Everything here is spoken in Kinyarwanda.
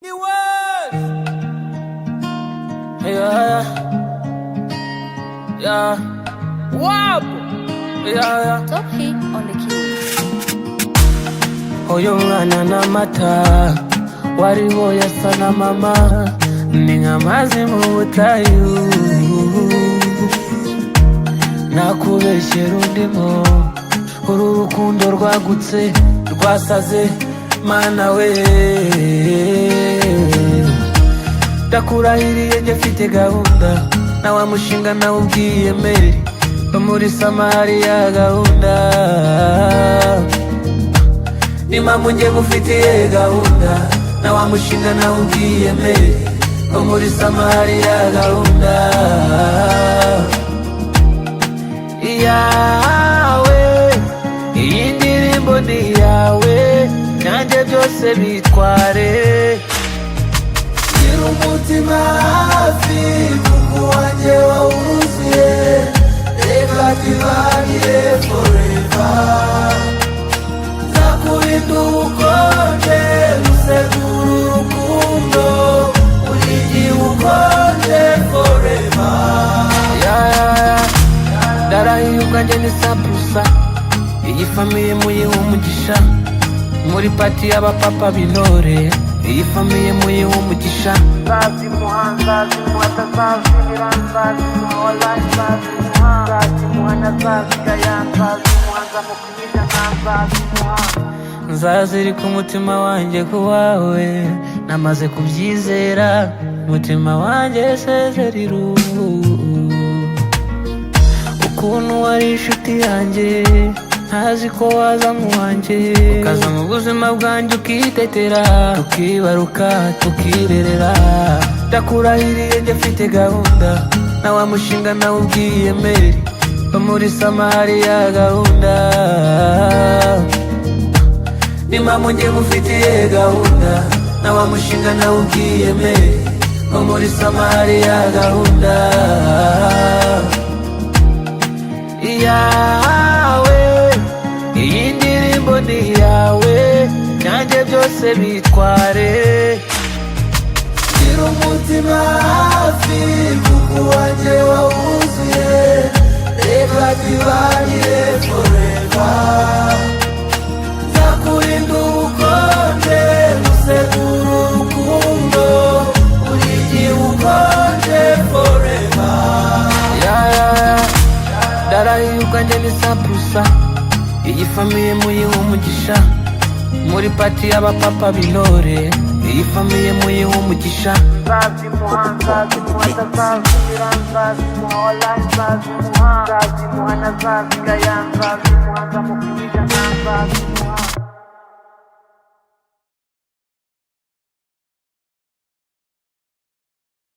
New words. Yeah, yeah, wow, yeah. Top hit on the key. Oyo mwana na mata wariho yasa na mama ni nk'amazi mu butayu nakubeshyera undimo uru rukundo rwagutse rwasaze mana we ndakurahiriye njye mfite gahunda na wa mushinga nawe ubwiyemere wo muri Samariya gahunda ni mpamvu njye gufitiye gahunda na wa mushinga nawe ubwiyemere wo muri Samariya gahunda iyawe iyi ndirimbo ni iyawe nanjye byose bitware gira umutima hafi kuko wanjye wawuzuye reka tubanire forever nzakurinda ubukonje gusegura urukundo buri gihe ukonje forever ndarahiye ubwanjye ni sapusa iyi famiye muyihe umugisha muri pati y'abapapa b'intore iyi famiye muyihe umugisha nzazimuha nzazimuha atazazimira nzazimuha wallahi nzazimuha nzazimuha ntazazigaya nzazimuha nzamukwiza nzazimuha nzazirika umutima wanjye ku wawe namaze kubyizera umutima wanjye sezerira ukuntu wari inshuti yanjye ntazi ko waza nk'uwanjye ukaza mu buzima bwanjye ukitetera tukibaruka tukirerera ndakurahiriye njye mfite gahunda na wa mushinga nawe ubwiyemere wo muri Samariya gahunda ni mpamvu njye gufitiye gahunda na wa mushinga nawe ubwiyemere wo muri Samariya gahunda iyawe iyi ndirimbo ni iyawe nanjye byose bitware gira umutima hafi kuko wanjye wawuzuye reka tubanire forever nzakurinda ubukonje gusegura urukundo buri gihe ukonje forever ndarahiye ubwanjye ni sapusa iyi famiye muyihe umugisha muri pati y'abapapa b'intore iyi famiye muyihe umugisha nzazimuha nzazimuha atazazimira nzazimuha wallahi nzazimuha nzazimuha ntazazigaya nzazimuha nzamukwiza nzazimuha